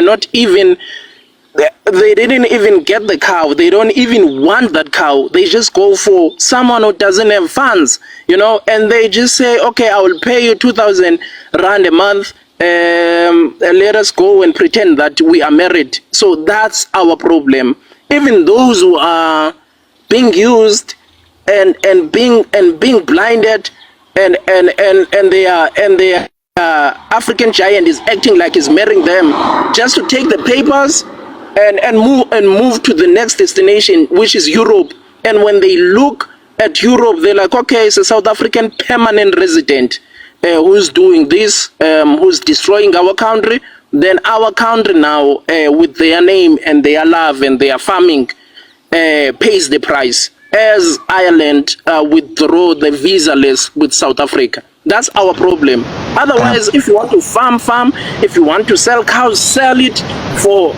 not even, they didn't even get the cow. They don't even want that cow. They just go for someone who doesn't have funds, and they just say, okay, I will pay you 2,000 rand a month. Let us go and pretend that we are married. So that's our problem. Even those who are being used and being blinded, and their African giant is acting like he's marrying them just to take the papers and move to the next destination, which is Europe. And when they look at Europe, they're like, okay, it's a South African permanent resident who's doing this, who's destroying our country. Then our country now, with their name and their love and their farming, pays the price, as Ireland withdraw the visa list with South Africa. That's our problem. Otherwise, if you want to farm, if you want to sell cows, sell it for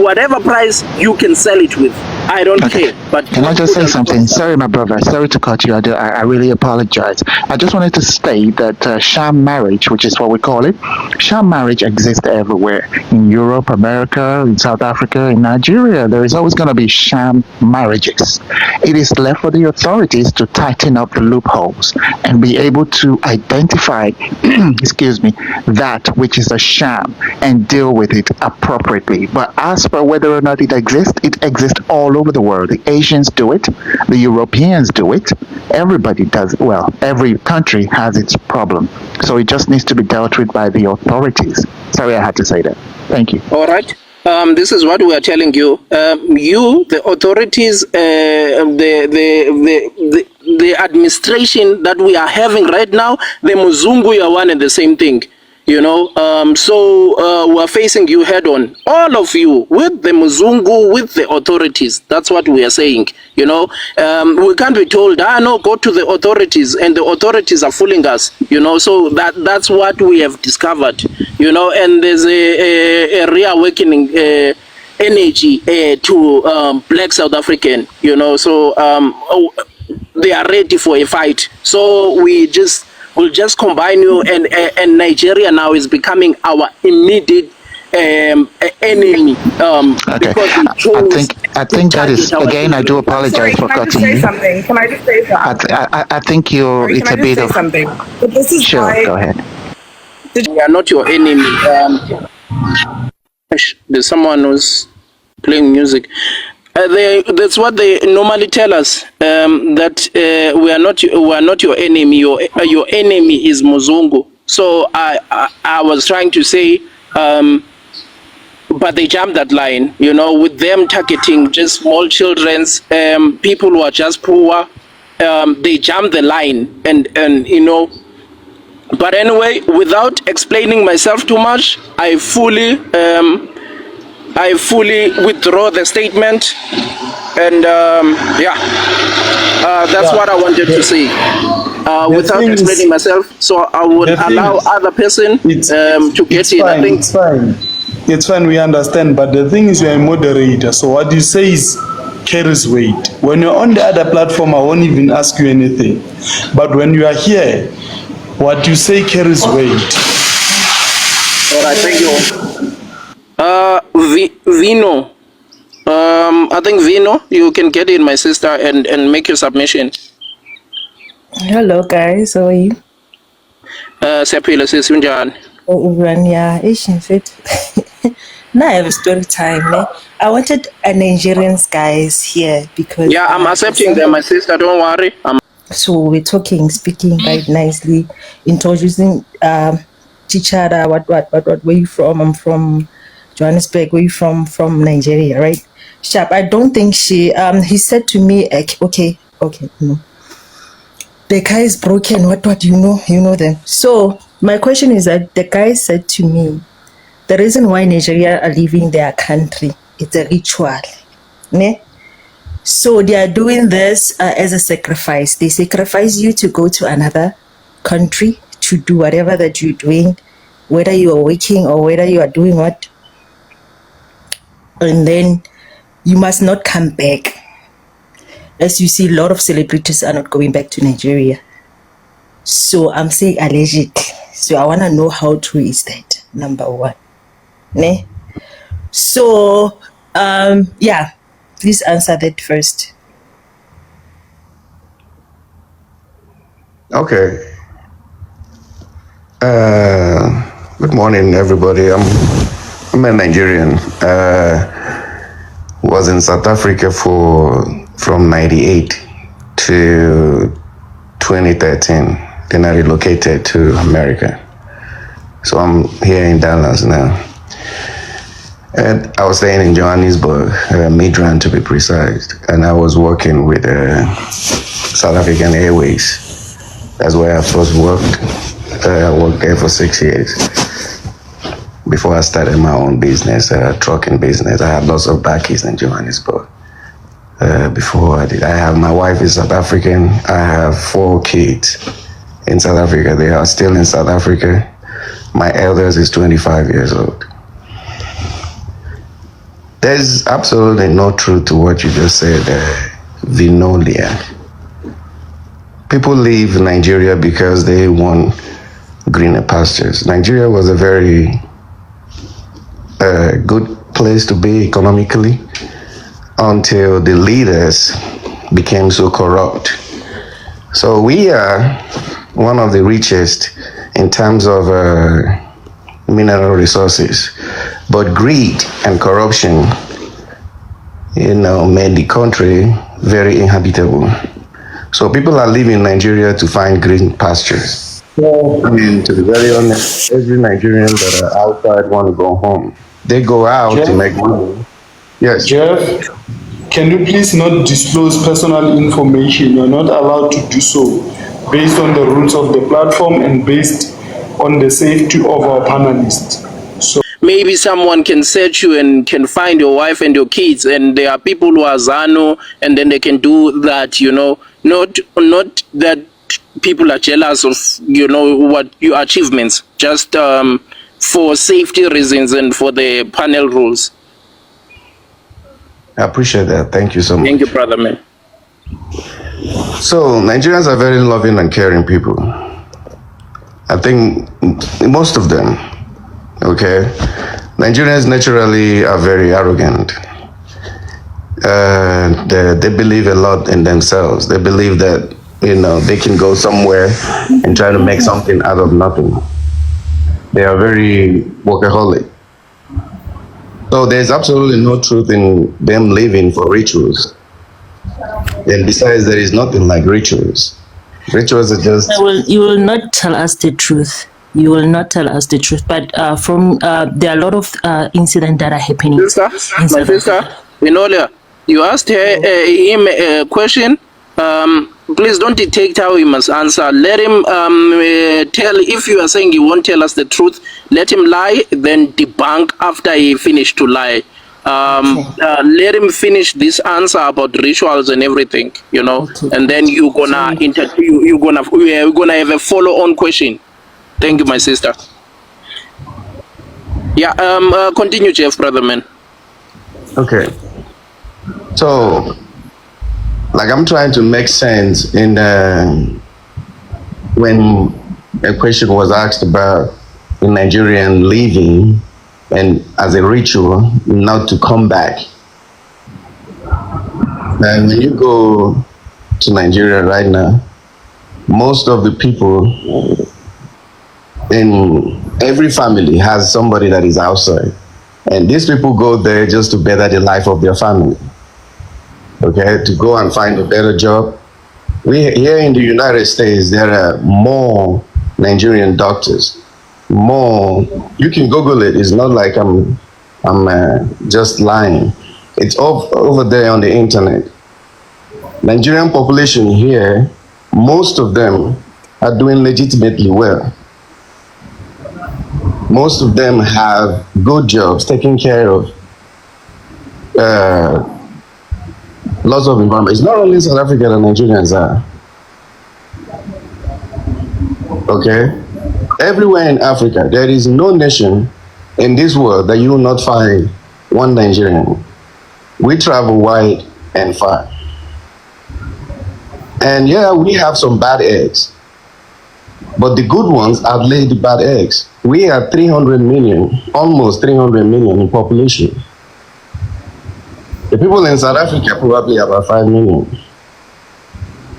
whatever price you can sell it with. I don't care. But can I just say something? Sorry, my brother. Sorry to cut you. I really apologize. I just wanted to state that sham marriage, which is what we call it, sham marriage exists everywhere. In Europe, America, in South Africa, in Nigeria. There is always going to be sham marriages. It is left for the authorities to tighten up the loopholes and be able to identify, excuse me, that which is a sham and deal with it appropriately. But as for whether or not it exists all over the world. The Asians do it, the Europeans do it, everybody does it. Well, every country has its problem. So it just needs to be dealt with by the authorities. Sorry, I had to say that. Thank you. All right. This is what we are telling you. The authorities, the administration that we are having right now, the Muzungu are one and the same thing. So we're facing you head on, all of you, with the Muzungu, with the authorities. That's what we are saying. We can't be told, no, go to the authorities, and the authorities are fooling us. So that's what we have discovered. And there's a reawakening energy to Black South African. So they are ready for a fight. So we'll just combine you, and Nigeria now is becoming our immediate enemy. Okay. I think that is, again, I do apologize for cutting you. Can I just say something? I think it's a bit of... something? But this is sure, go ahead. We are not your enemy. There's someone who's playing music. That's what they normally tell us, that we are not your enemy. Your enemy is Muzungu. So I was trying to say, but they jumped that line. With them targeting just small children, people who are just poor. They jumped the line, and But anyway, without explaining myself too much, I fully withdraw the statement, and that's what I wanted to say without explaining myself. So I would allow other person to get in. I think it's fine. It's fine. We understand, but the thing is, you are a moderator. So what you say is carries weight. When you're on the other platform, I won't even ask you anything. But when you are here, what you say carries weight. All right, thank you. Vino. I think Vino, you can get in, my sister, and make your submission. Hello guys, how are you? Sepila Sisunjan. Everyone, yeah, Asian fit. Now I have a story time. I wanted a Nigerians guys here because I'm accepting them, my sister. Don't worry. So we're speaking quite nicely, introducing each other. What? Where you from? I'm from Johannesburg. Where you from? From Nigeria, right? Sharp. I don't think she. He said to me, okay. No. The guy is broken. What? You know them. So my question is that the guy said to me, the reason why Nigeria are leaving their country, it's a ritual, ne? So they are doing this as a sacrifice. They sacrifice you to go to another country to do whatever that you're doing, whether you are working or whether you are doing what. And then you must not come back. As you see, a lot of celebrities are not going back to Nigeria. So I'm saying allegedly. So I want to know how true is that, number one. Ne? So, yeah, please answer that first. Okay. Good morning, everybody. I'm a Nigerian. Was in South Africa from '98 to 2013. Then I relocated to America. So I'm here in Dallas now. And I was staying in Johannesburg, Midrand to be precise. And I was working with South African Airways. That's where I first worked. I worked there for 6 years before I started my own business, trucking business. I had lots of backies in Johannesburg. Before I did, my wife is South African. I have 4 kids in South Africa. They are still in South Africa. My eldest is 25 years old. There's absolutely no truth to what you just said, Vinolia. People leave Nigeria because they want greener pastures. Nigeria was a very good place to be economically until the leaders became so corrupt. So we are one of the richest in terms of mineral resources, but greed and corruption, made the country very inhabitable. So people are leaving Nigeria to find green pastures. I mean, to be very honest, every Nigerian that are outside want to go home. They go out to Jeff? make money. Yes. Jeff, can you please not disclose personal information? You're not allowed to do so based on the rules of the platform and based on the safety of our panelists. So Maybe someone can search you and can find your wife and your kids, and there are people who are Zano, and then they can do that, not that people are jealous of, what your achievements, just for safety reasons and for the panel rules. I appreciate that. Thank you so much. Thank you, brother, man. So Nigerians are very loving and caring people. I think most of them, okay? Nigerians naturally are very arrogant. They believe a lot in themselves. They believe that, they can go somewhere and try to make something out of nothing. They are very workaholic. So there's absolutely no truth in them living for rituals. And besides, there is nothing like rituals. Rituals are just... You will not tell us the truth. You will not tell us the truth. But there are a lot of incidents that are happening. My sister, Vinolia, you asked him a question. Please don't dictate how he must answer. Let him tell. If you are saying he won't tell us the truth, let him lie, then debunk after he finished to lie. Let him finish this answer about rituals and everything, Okay. and then you're gonna we're gonna have a follow-on question. Thank you, my sister. Yeah, continue, Jeff, brother, man. Okay. So, I'm trying to make sense in when a question was asked about a Nigerian leaving and as a ritual not to come back. And when you go to Nigeria right now, most of the people in every family has somebody that is outside. And these people go there just to better the life of their family. Okay, to go and find a better job. Here in the United States, there are more Nigerian doctors. More, you can Google it. It's not like I'm just lying. It's over there on the internet. Nigerian population here, most of them are doing legitimately well. Most of them have good jobs, taking care of lots of environment. It's not only South Africa that Nigerians are. Okay? Everywhere in Africa, there is no nation in this world that you will not find one Nigerian. We travel wide and far. And yeah, we have some bad eggs. But the good ones outweigh the bad eggs. We are 300 million, almost 300 million in population. The people in South Africa probably about 5 million.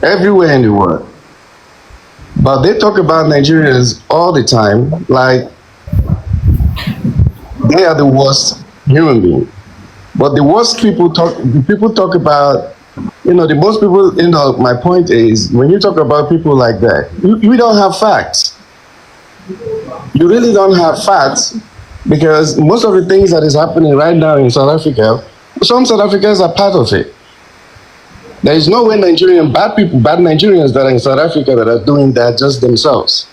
Everywhere in the world. But they talk about Nigerians all the time like they are the worst human being. But the worst people talk about, the most people, my point is, when you talk about people like that, you don't have facts. You really don't have facts, because most of the things that is happening right now in South Africa, some South Africans are part of it. There is no way bad Nigerians that are in South Africa that are doing that just themselves.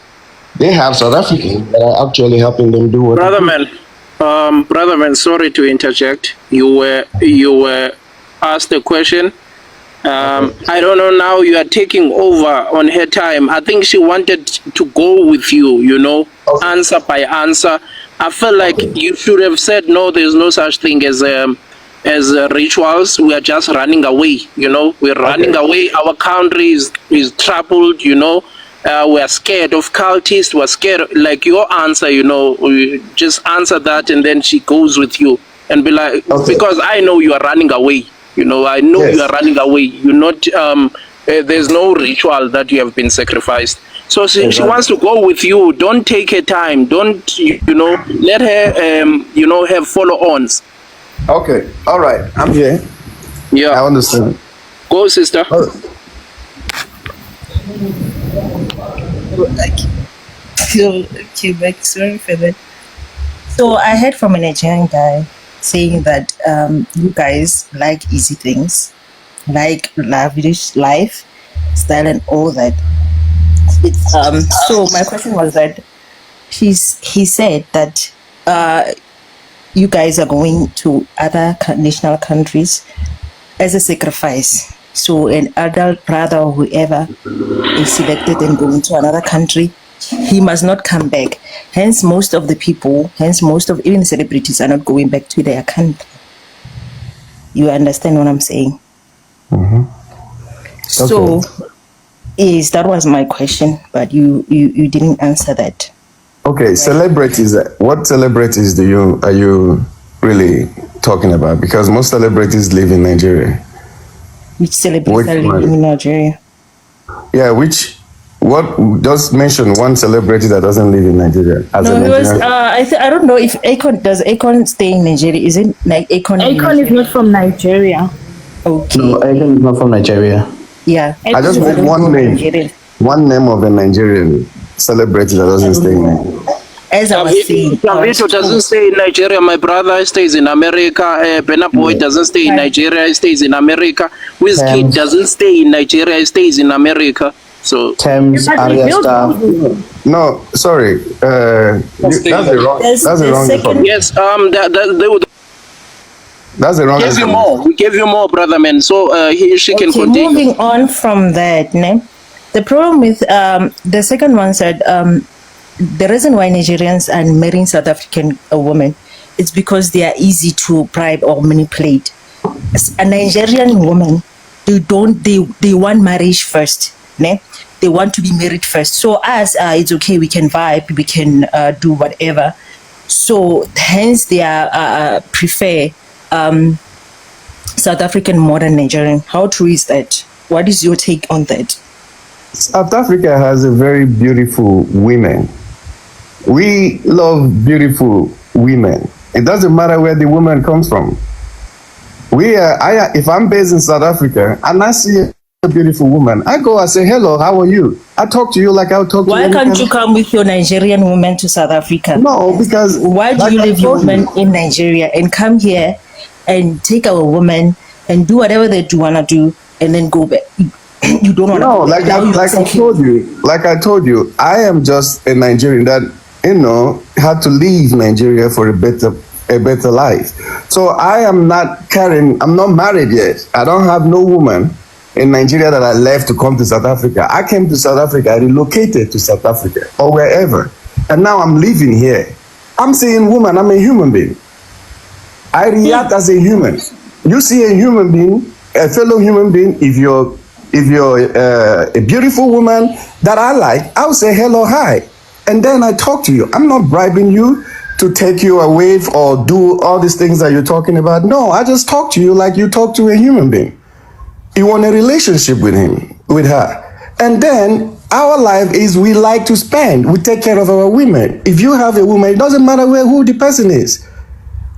They have South Africans that are actually helping them do what Brother man, sorry to interject. You were asked a question. I don't know, now you are taking over on her time. I think she wanted to go with you, Okay. answer by answer. I feel like you should have said, no, there's no such thing as rituals. We are just running away, we're running away. Our country is troubled, we're scared of cultists. We're scared, like your answer, you just answer that, and then she goes with you and be like, because I know you are running away. I know you are running away. You're not. There's no ritual that you have been sacrificed. So she wants to go with you. Don't take her time. Don't let her have follow-ons. Okay, all right, I'm here. Yeah, I understand. go, sister. Okay, sorry for that. So I heard from a Nigerian guy saying that you guys like easy things, like lavish lifestyle and all that. So my question was that he said that you guys are going to other national countries as a sacrifice. So an adult brother or whoever is selected and going to another country, he must not come back. Hence, most of even celebrities are not going back to their country. You understand what I'm saying? Mm-hmm. So, that was my question, but you didn't answer that. Okay, celebrities. What celebrities are you really talking about? Because most celebrities live in Nigeria. Which celebrities are living in Nigeria? Yeah, just mention one celebrity that doesn't live in Nigeria. No, he was. I don't know if Akon does. Akon stay in Nigeria? Is it like Akon? Akon is not from Nigeria. Okay. No, Akon is not from Nigeria. Yeah. I just need one name. Nigerian. One name of a Nigerian celebrity that doesn't stay in Nigeria. As I was saying, Javito doesn't stay in Nigeria. My brother stays in America. Benna Boy doesn't stay in Nigeria. He stays in America. Wizkid doesn't stay in Nigeria. He stays in America. So Thames, Arya Star. No, sorry. That's the wrong. That's the wrong information. yes, they would That's the wrong. give you more. We gave you more, brother man. So she can continue. Moving on from that, the problem with the second one said the reason why Nigerians are marrying South African women is because they are easy to bribe or manipulate. As a Nigerian woman, they want marriage first. They want to be married first. So us, it's okay, we can vibe, we can do whatever. So hence they prefer South African more than Nigerian. How true is that? What is your take on that? South Africa has a very beautiful women. We love beautiful women. It doesn't matter where the woman comes from. If I'm based in South Africa and I see a beautiful woman, I go and say, hello, how are you? I talk to you like I would talk to you. Why can't you come with your Nigerian woman to South Africa? No, because... Why do you leave your woman in Nigeria and come here and take our woman and do whatever they do want to do and then go back? You don't want to. No, like I told you, I am just a Nigerian that had to leave Nigeria for a better life. So I am not I'm not married yet. I don't have no woman in Nigeria that I left to come to South Africa. I came to South Africa, I relocated to South Africa or wherever. And now I'm living here. I'm saying woman, I'm a human being. I react as a human. You see a human being, a fellow human being, if you're a beautiful woman that I like, I'll say hello, hi. and then I talk to you. I'm not bribing you to take you away or do all these things that you're talking about. No, I just talk to you like you talk to a human being. You want a relationship with him, with her. And then our life is we like to spend. We take care of our women. If you have a woman, it doesn't matter who the person is.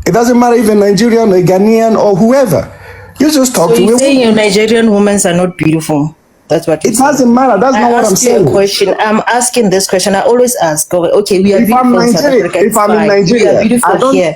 It doesn't matter if a Nigerian, a Ghanaian, or whoever. You just talk So to a you're saying woman. your Nigerian women are not beautiful? That's what you're It saying. doesn't matter. That's I not what I'm asked you a saying. question. I'm asking this question. I always ask, okay, we are If I'm beautiful in South Nigeria, Africa. if It's I'm in fine. We are Nigeria, I beautiful don't. here.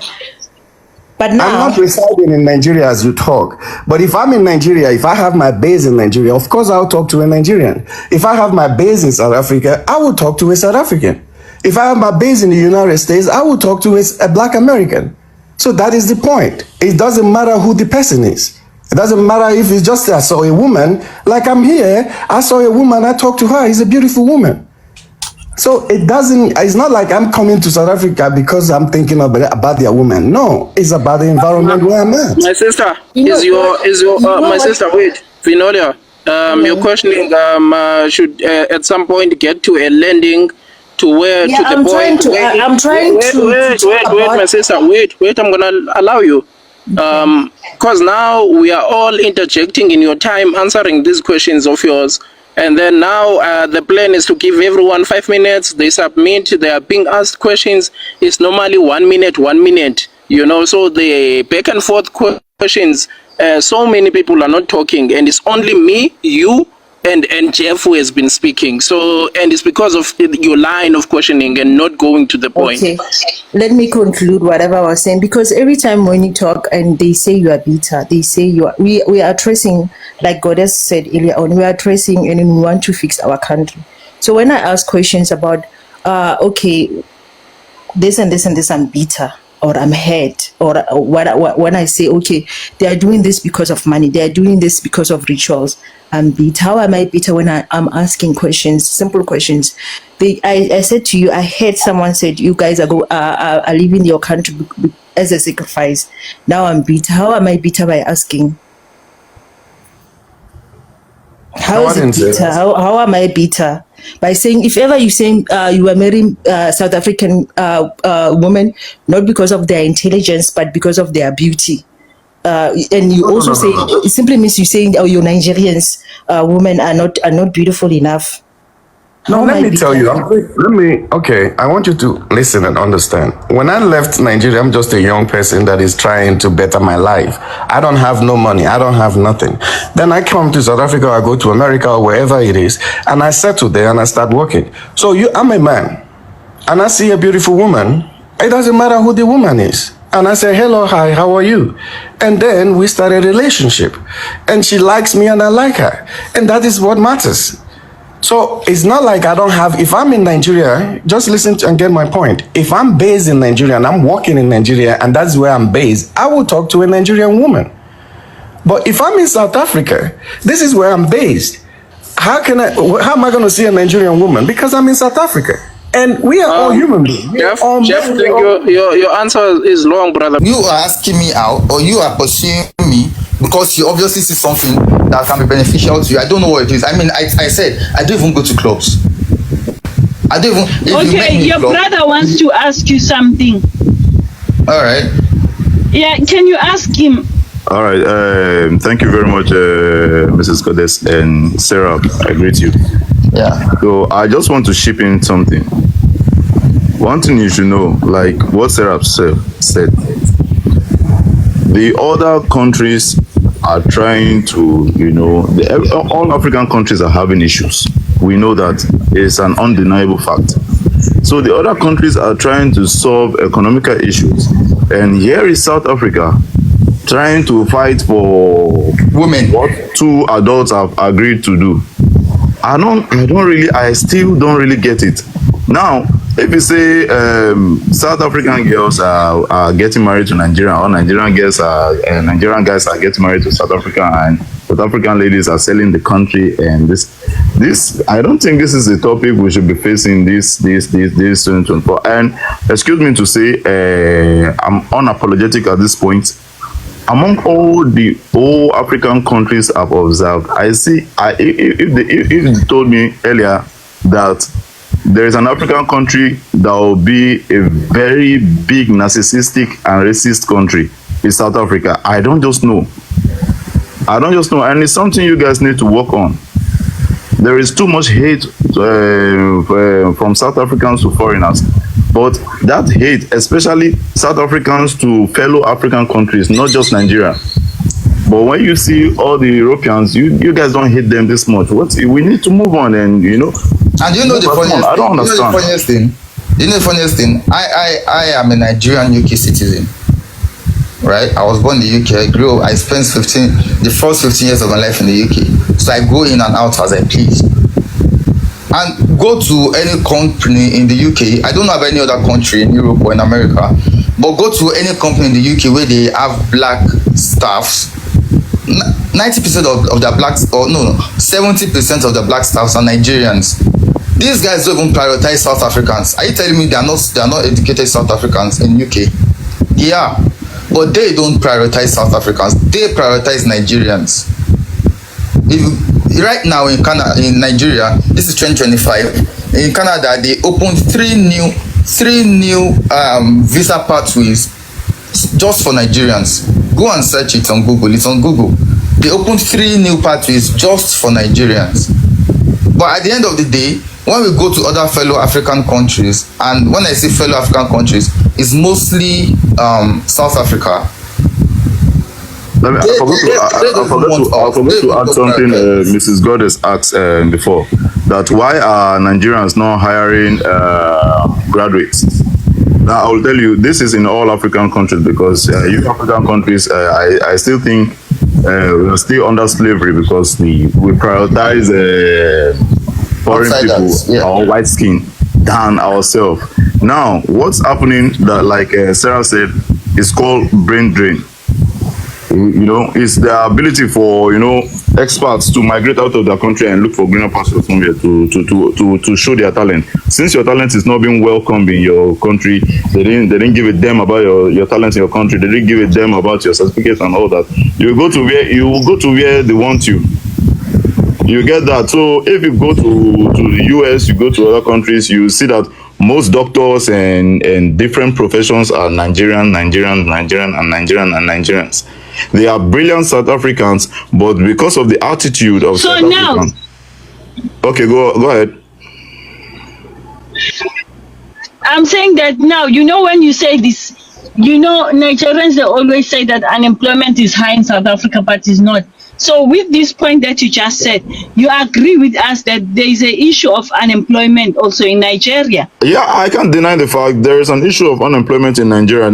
But I'm now, not residing in Nigeria as you talk. But if I'm in Nigeria, if I have my base in Nigeria, of course I'll talk to a Nigerian. If I have my base in South Africa, I will talk to a South African. If I have my base in the United States, I will talk to a Black American. So that is the point. It doesn't matter who the person is. It doesn't matter if it's just I saw a woman, like I'm here, I saw a woman, I talked to her, she's a beautiful woman. So it's not like I'm coming to South Africa because I'm thinking about their woman. No, it's about the environment where I'm at. My sister, my sister, wait, Vinolia, you're questioning, should at some point get to a landing to where, yeah, to the I'm trying point to. where, I'm trying to talk wait, my about. sister, wait, I'm gonna allow you. Because now we are all interjecting in your time answering these questions of yours. And then now the plan is to give everyone 5 minutes. They submit, they are being asked questions. It's normally 1 minute, 1 minute. You know, so the back and forth questions, so many people are not talking. And it's only me, you, and Jeff who has been speaking. So, and it's because of your line of questioning and not going to the point. Okay, let me conclude whatever I was saying, because every time when you talk and they say you are bitter, they say you are, we are tracing, like Goddess said earlier on, we are tracing and we want to fix our country. So when I ask questions about, okay, this and this and this, I'm bitter or I'm hurt, or when I say, okay, they are doing this because of money, they are doing this because of rituals, I'm bitter. How am I bitter when I'm asking questions, simple questions? I said to you, I heard someone said you guys are leaving your country as a sacrifice. Now I'm bitter. How am I bitter by asking? How is it bitter? How am I bitter? By saying, if ever you saying you are marrying South African women, not because of their intelligence, but because of their beauty. And you also say, it simply means you saying, oh, your Nigerians women are not beautiful enough. No, let me tell you. I want you to listen and understand. When I left Nigeria, I'm just a young person that is trying to better my life. I don't have no money. I don't have nothing. Then I come to South Africa, I go to America or wherever it is, and I settle there and I start working. So I'm a man, and I see a beautiful woman. It doesn't matter who the woman is. And I say, hello, hi, how are you? And then we start a relationship. And she likes me and I like her. And that is what matters. So it's not like I don't have, if I'm in Nigeria, just listen and get my point. If I'm based in Nigeria and I'm working in Nigeria and that's where I'm based, I will talk to a Nigerian woman. But if I'm in South Africa, this is where I'm based. How am I going to see a Nigerian woman? Because I'm in South Africa. And we are all human beings. Jeff, your answer is long, brother. You are asking me out, or you are pursuing me because you obviously see something that can be beneficial to you. I don't know what it is. I mean, I said I don't even go to clubs. I don't even. Okay, your brother wants to ask you something. All right. Yeah, can you ask him? All right. Thank you very much, Mrs. Goddess and Sarah. I greet you. Yeah. So I just want to chip in something. One thing you should know, like what Sarah said, the other countries are trying to, all African countries are having issues. We know that it's an undeniable fact. So the other countries are trying to solve economical issues. And here is South Africa trying to fight for women. What two adults have agreed to do. I still don't really get it. Now, if you say South African girls are getting married to Nigerian, or Nigerian guys are getting married to South Africa, and South African ladies are selling the country, and this I don't think this is the topic we should be facing this 2024. And excuse me to say, I'm unapologetic at this point. Among all African countries I've observed, I see, if you told me earlier that there is an African country that will be a very big narcissistic and racist country. It's South Africa. I don't just know. And it's something you guys need to work on. There is too much hate from South Africans to foreigners. But that hate, especially South Africans to fellow African countries, not just Nigeria. But when you see all the Europeans, you guys don't hate them this much. We need to move on, and you know. And you know the funniest thing? I don't understand. You know the funniest thing? I am a Nigerian UK citizen. Right? I was born in the UK. I grew up. I spent the first 15 years of my life in the UK. So I go in and out as I please. And go to any company in the UK. I don't know of any other country in Europe or in America, but go to any company in the UK where they have black staffs. 90% of the blacks, or no, 70% of the black staffs are Nigerians. These guys don't even prioritize South Africans. Are you telling me they are not educated South Africans in UK? Yeah, but they don't prioritize South Africans. They prioritize Nigerians. Right now in Canada, in Nigeria, this is 2025. In Canada, they opened three new visa pathways just for Nigerians. Go and search it on Google. It's on Google. They opened 3 new pathways just for Nigerians. But at the end of the day, when we go to other fellow African countries, and when I say fellow African countries, it's mostly South Africa. I forgot to add something Mrs. Goddess asked before, that why are Nigerians not hiring graduates? Now, I will tell you, this is in all African countries, because you African countries, I still think we're still under slavery, because we prioritize foreign people or white skin than ourselves. Now, what's happening, that like Sarah said, is called brain drain. You know, it's the ability for, you know, experts to migrate out of their country and look for greener pastures somewhere to show their talent. Since your talent is not being welcomed in your country, they didn't give a damn about your talent in your country. They didn't give a damn about your certificates and all that. You will go to where they want you. You get that. So if you go to the US, you go to other countries, you see that most doctors and different professions are Nigerians. They are brilliant South Africans, but because of the attitude of South Africans. Okay, go ahead. I'm saying that now, you know, when you say this, you know, Nigerians, they always say that unemployment is high in South Africa, but it's not. So with this point that you just said, you agree with us that there is an issue of unemployment also in Nigeria? Yeah, I can't deny the fact there is an issue of unemployment in Nigeria.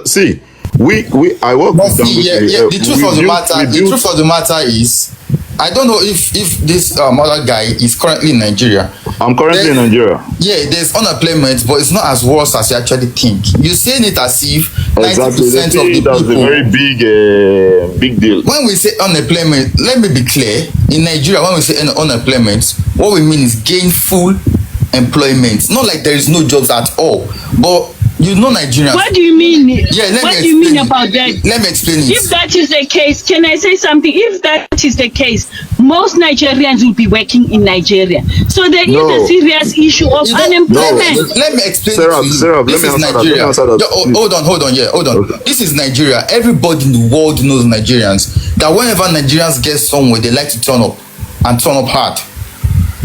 See, I work with them. The truth of the matter is, I don't know if this other guy is currently in Nigeria. I'm currently in Nigeria. Yeah, there's unemployment, but it's not as worse as you actually think. You're saying it as if 90% of the people. That's a very big deal. When we say unemployment, let me be clear. In Nigeria, when we say unemployment, what we mean is gainful employment. Not like there is no jobs at all, but you know Nigerians. What do you mean? Yeah, what do you mean about that? Let me explain it. If that is the case, can I say something? If that is the case, most Nigerians will be working in Nigeria. So there is a serious issue of unemployment. Let me explain it to you. This is Nigeria. Hold on. Okay. This is Nigeria. Everybody in the world knows Nigerians. That whenever Nigerians get somewhere, they like to turn up and turn up hard.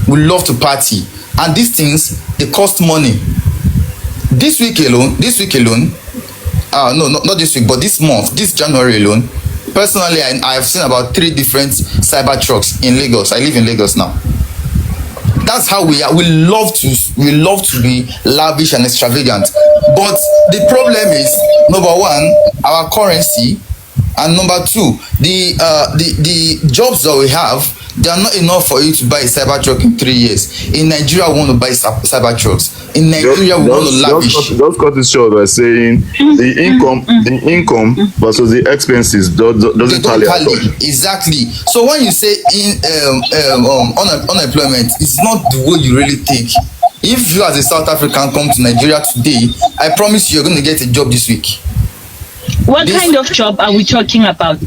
We love to party. And these things, they cost money. This week alone, no, not this week, but this month, this January alone, personally, I have seen about 3 different cyber trucks in Lagos. I live in Lagos now. That's how we are. We love to be lavish and extravagant. But the problem is, number 1, our currency, and number 2, the jobs that we have, they are not enough for you to buy a cyber truck in 3 years. In Nigeria, we want to buy cyber trucks. In Nigeria, we want to lavish. Just cut it short by saying the income versus the expenses doesn't tally. Exactly. So when you say unemployment, it's not the way you really think. If you as a South African come to Nigeria today, I promise you're going to get a job this week. What kind of job are we talking about?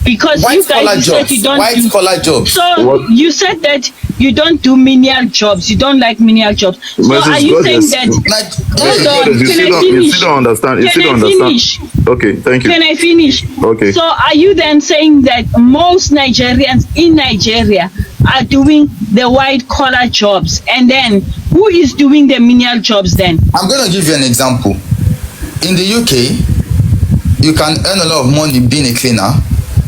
Because White you guys collar you said jobs. you don't White do collar jobs. so What? you said that you don't do menial jobs, you don't like menial jobs. So Mrs. are you saying Goddess, that Like, hold on, you can I you finish? still don't understand. You Can still I don't understand. finish? Okay, thank you. Can I finish? Okay. So are you then saying that most Nigerians in Nigeria are doing the white collar jobs, and then who is doing the menial jobs then? I'm gonna give you an example. In the UK, you can earn a lot of money being a cleaner.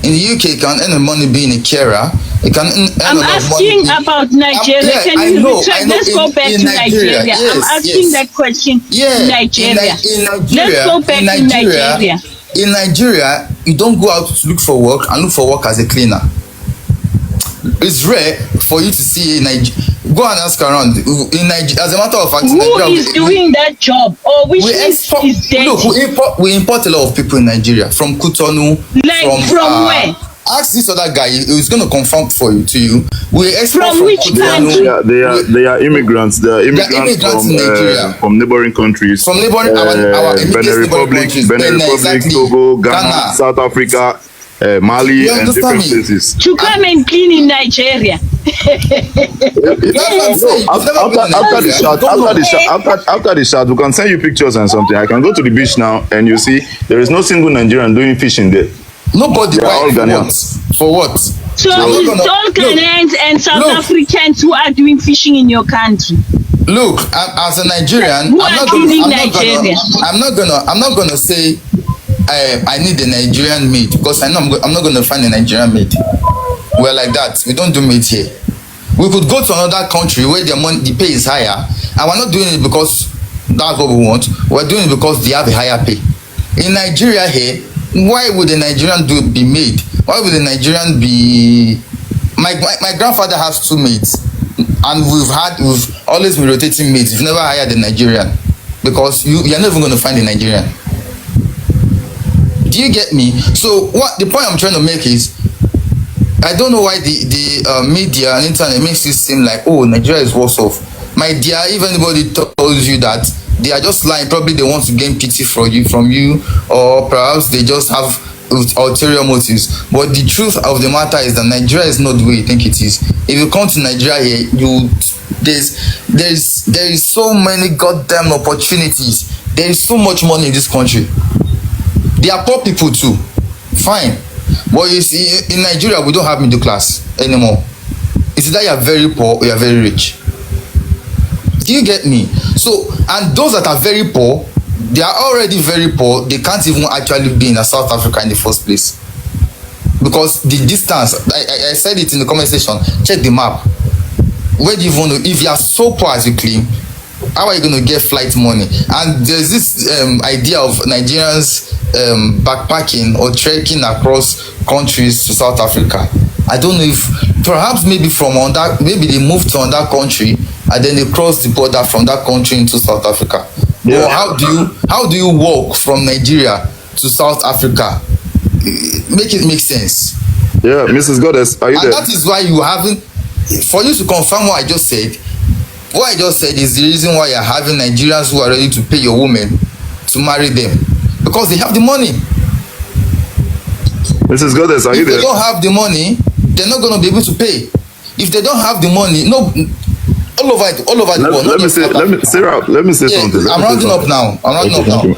In the UK, you can earn money being a carer. You can earn I'm a lot of money. asking about Nigeria. Yeah, Can I you know, retract? I know. Let's go back In to Nigeria, Nigeria. yes, I'm asking yes. that question. Yeah, Nigeria. In Let's Nigeria, go back to Nigeria. In Nigeria, you don't go out to look for work and look for work as a cleaner. It's rare for you to see a go and ask around in Nigeria. As a matter of fact, Who Nigeria, is doing that job, or which we means export. is dead? Look, we import a lot of people in Nigeria from Cotonou. Like from where? Ask this other guy. He's going to confirm to you. We export From which country? They are immigrants. They are immigrants in Nigeria. from neighboring countries. From neighboring our Benin Republic, exactly. Togo, Ghana, South Africa, Mali, You and understand different me? places. To come and clean in Nigeria. After the shot, we can send you pictures and something. I can go to the beach now, and you see there is no single Nigerian doing fishing there. Nobody. They are all For Ghanaian. what? For what? So it's all Ghanaians and South Africans who are doing fishing in your country. Look, as a Nigerian, Who are killing Nigeria? I'm not gonna say I need a Nigerian maid, because I know I'm not gonna find a Nigerian maid. We're like that. We don't do maid here. We could go to another country where the pay is higher, and we're not doing it because that's what we want. We're doing it because they have a higher pay. In Nigeria here, why would a Nigerian be made? Why would a Nigerian be? My grandfather has 2 maids, and we've always been rotating maids. We've never hired a Nigerian, because you're never even going to find a Nigerian. Do you get me? So what the point I'm trying to make is, I don't know why the media and internet makes it seem like, oh, Nigeria is worse off. My dear, if anybody tells you that, they are just lying. Probably they want to gain pity from you, or perhaps they just have ulterior motives. But the truth of the matter is that Nigeria is not the way you think it is. If you come to Nigeria here, there is so many goddamn opportunities. There is so much money in this country. There are poor people too. Fine. But you see, in Nigeria, we don't have middle class anymore. It's either you are very poor or you are very rich. Do you get me? So, and those that are very poor, they are already very poor. They can't even actually be in South Africa in the first place, because the distance. I said it in the comment section. Check the map. Where do you want to? If you are so poor as you claim, how are you going to get flight money? And there's this idea of Nigerians backpacking or trekking across countries to South Africa. I don't know if perhaps maybe maybe they moved to another country and then they cross the border from that country into South Africa. Yeah. Or how do you walk from Nigeria to South Africa? Make it make sense. Yeah, Mrs. Goddess, are you there? And that is why you haven't. For you to confirm what I just said. What I just said is the reason why you're having Nigerians who are ready to pay your women to marry them, because they have the money. Mrs. Goddess, are you there? If they don't have the money, they're not going to be able to pay. If they don't have the money, no, all over the world. Let me say something. I'm rounding up now.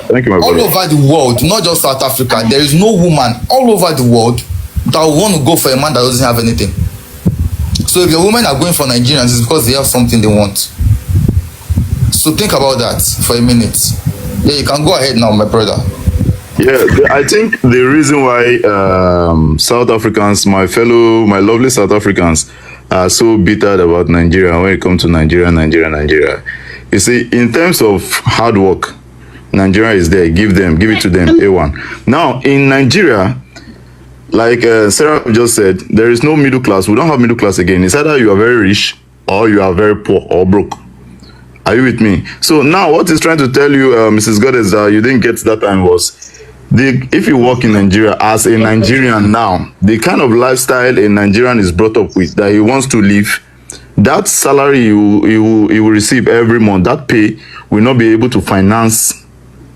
Thank you, my all brother. over the world, not just South Africa. There is no woman all over the world that will want to go for a man that doesn't have anything. So if your women are going for Nigerians, it's because they have something they want. So think about that for a minute. Yeah, you can go ahead now, my brother. Yeah, I think the reason why South Africans, my lovely South Africans, are so bitter about Nigeria when it comes to Nigeria. You see, in terms of hard work, Nigeria is there. Give it to them, A1. Now, in Nigeria, like Sarah just said, there is no middle class. We don't have middle class again. It's either you are very rich or you are very poor or broke. Are you with me? So now what he's trying to tell you, Mrs. Goddess, that you didn't get that time was, if you work in Nigeria as a Nigerian now, the kind of lifestyle a Nigerian is brought up with, that he wants to live, that salary you will receive every month, that pay will not be able to finance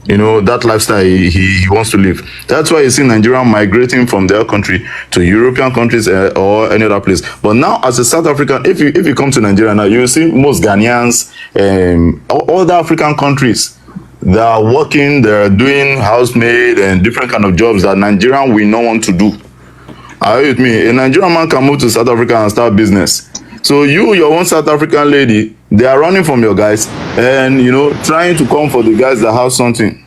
you know, that lifestyle he wants to live. That's why you see Nigerian migrating from their country to European countries or any other place. But now, as a South African, if you come to Nigeria now, you will see most Ghanaians, all the African countries, they are working, they are doing housemaid and different kind of jobs that Nigerian will not want to do. Are you with me? A Nigerian man can move to South Africa and start business. So your own South African lady, they are running from your guys and, you know, trying to come for the guys that have something.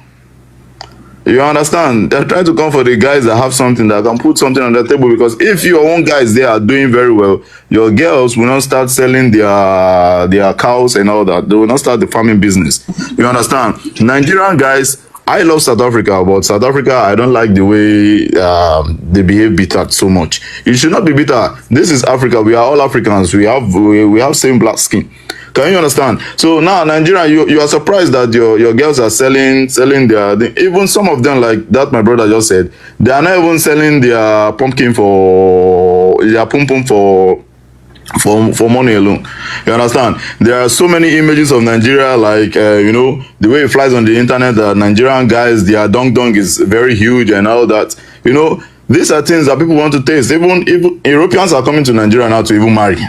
You understand? They're trying to come for the guys that have something, that can put something on the table, because if your own guys there are doing very well, your girls will not start selling their cows and all that. They will not start the farming business. You understand? Nigerian guys, I love South Africa, but South Africa, I don't like the way they behave bitter so much. You should not be bitter. This is Africa. We are all Africans. We have same black skin. Can you understand? So now Nigeria, you are surprised that your girls are selling their, even some of them, like that my brother just said, they are not even selling their pumpkin for their pum pum for money alone. You understand? There are so many images of Nigeria, like you know, the way it flies on the internet, that Nigerian guys, their dong is very huge and all that. You know, these are things that people want to taste. Even Europeans are coming to Nigeria now to even marry.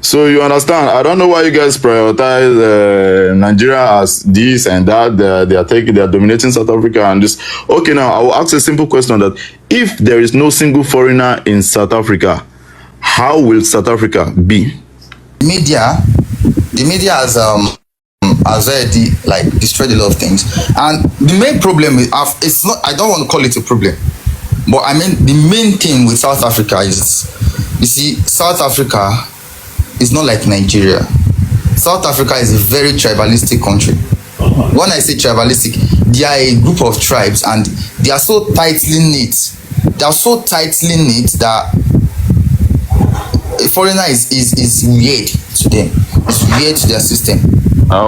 So you understand? I don't know why you guys prioritize Nigeria as this and that. They are dominating South Africa and this. Okay, now I will ask a simple question: that if there is no single foreigner in South Africa, how will South Africa be? The media has already like destroyed a lot of things, and the main problem is, it's not, I don't want to call it a problem, but I mean the main thing with South Africa is, you see, South Africa is not like Nigeria. South Africa is a very tribalistic country. When I say tribalistic, they are a group of tribes, and they are so tightly knit. They are so tightly knit that a foreigner is weird to them. It's weird to their system.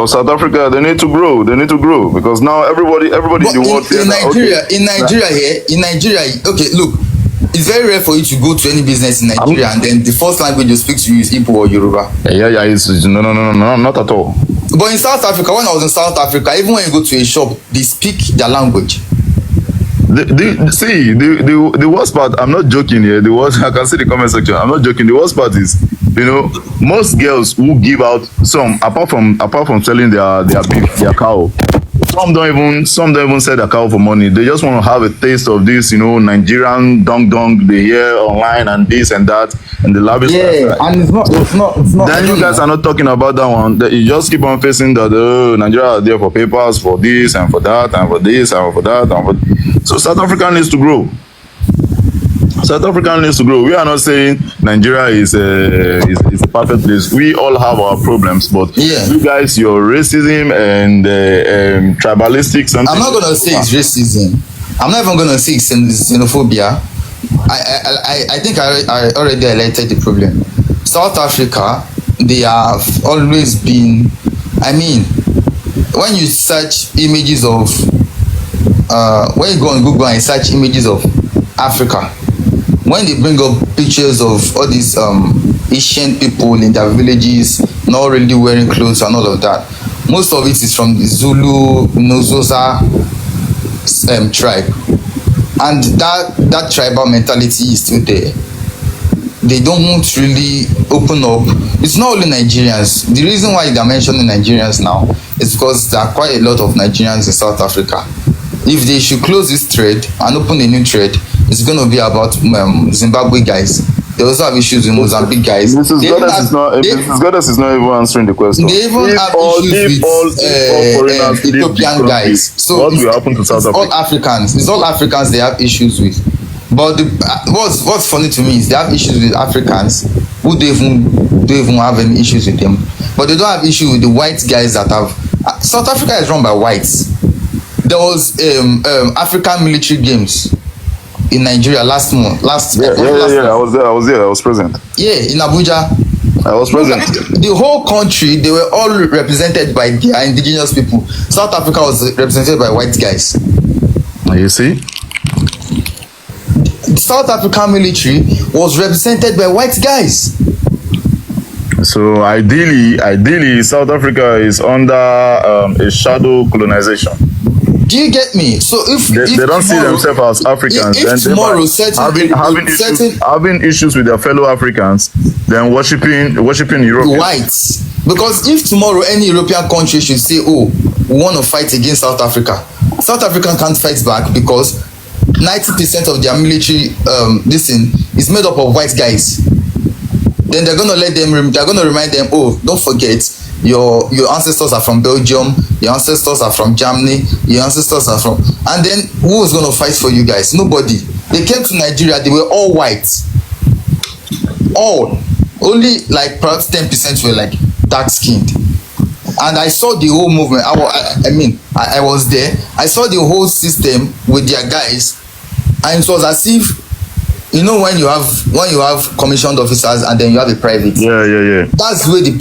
South Africa, they need to grow. They need to grow, because now everybody in the world. In Nigeria, okay, look. It's very rare for you to go to any business in Nigeria and then the first language you speak to you is Igbo or Yoruba. Yeah, it's no, not at all. But in South Africa, when I was in South Africa, even when you go to a shop, they speak their language. The worst part, I'm not joking here. The worst, I can see the comment section. I'm not joking. The worst part is, you know, most girls who give out some, apart from selling their beef, their cow. Some don't even sell their cow for money. They just want to have a taste of this, you know, Nigerian dong they hear online and this and that and the lavish. Yeah, and it's not. Then you guys are not talking about that one. You just keep on facing that Nigeria are there for papers, for this and for that and for this and for that and for. So South Africa needs to grow. South Africa needs to grow. We are not saying Nigeria is a perfect place. We all have our problems, but you guys, your racism and tribalistic something. I'm not gonna say it's racism. I'm not even gonna say it's xenophobia. I think I already highlighted the problem. South Africa, they have always been. I mean, when you search images of, when you go on Google and search images of Africa. When they bring up pictures of all these Asian people in their villages, not really wearing clothes and all of that, most of it is from the Zulu, Nozosa tribe. And that tribal mentality is still there. They don't really open up. It's not only Nigerians. The reason why they're mentioning Nigerians now is because there are quite a lot of Nigerians in South Africa. If they should close this trade and open a new trade, it's going to be about Zimbabwe guys. They also have issues with Mozambique guys. Mrs. Goddess is not even answering the question. They even have issues with Ethiopian guys. So what will happen to South Africa? All Africans. It's all Africans they have issues with. But what's funny to me is they have issues with Africans who don't even have any issues with them. But they don't have issues with the white guys that have. South Africa is run by whites. There was African military games in Nigeria last month. Yeah. I was there. I was present. Yeah, in Abuja. I was present. The whole country, they were all represented by their indigenous people. South Africa was represented by white guys. You see? The South African military was represented by white guys. So ideally, South Africa is under a shadow colonization. Do you get me? So if They don't see themselves as Africans. If tomorrow having issues with their fellow Africans, then worshiping Europeans. Whites. Because if tomorrow any European country should say, oh, we want to fight against South Africa, South Africa can't fight back because 90% of their military this thing is made up of white guys. Then they're gonna remind them, oh, don't forget, your ancestors are from Belgium, your ancestors are from Germany, your ancestors are from, and then who is gonna fight for you guys? Nobody. They came to Nigeria, they were all white. All. Only like perhaps 10% were like dark skinned. And I saw the whole movement. I was there. I saw the whole system with their guys, and it was as if, you know, when you have commissioned officers and then you have a private. Yeah. That's where the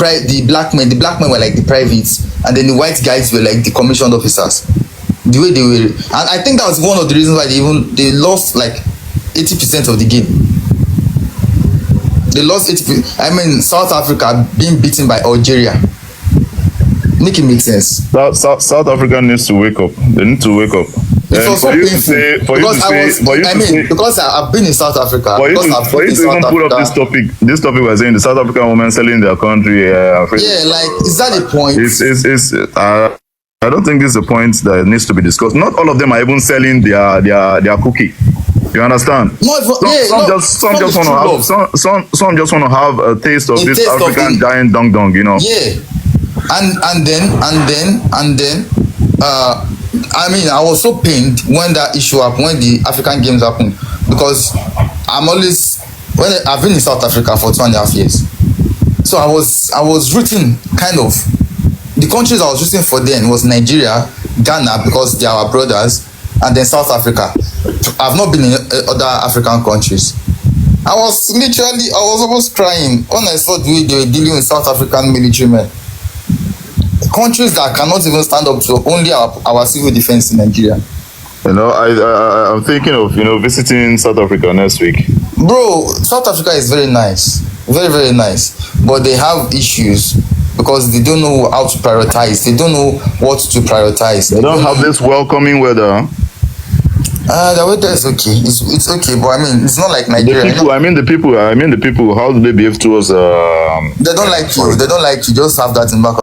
black men were like the privates, and then the white guys were like the commissioned officers. The way they were, and I think that was one of the reasons why they lost like 80% of the game. They lost 80%. South Africa being beaten by Algeria. Make it make sense. South Africa needs to wake up. They need to wake up. It was so painful because I've been in South Africa. For you to even put up this topic we're saying the South African women selling their country. Yeah, like, is that the point? I don't think this is a point that needs to be discussed. Not all of them are even selling their cookie. You understand? Some just want to have a taste of this African giant dong, you know. Yeah, and then I was so pained when that issue happened, when the African Games happened, because I've been in South Africa for 2.5 years, so I was rooting kind of. The countries I was rooting for then was Nigeria, Ghana, because they are our brothers, and then South Africa. I've not been in other African countries. I was almost crying when I saw the way they were dealing with South African military men. Countries that cannot even stand up to only our civil defense in Nigeria. You know, I'm thinking of, visiting South Africa next week. Bro, South Africa is very nice. Very, very nice. But they have issues because they don't know how to prioritize. They don't know what to prioritize. They don't have this welcoming weather. The weather is okay. It's okay, but it's not like Nigeria. The people. How do they behave towards? They don't like you. They don't like you. Just have that in back.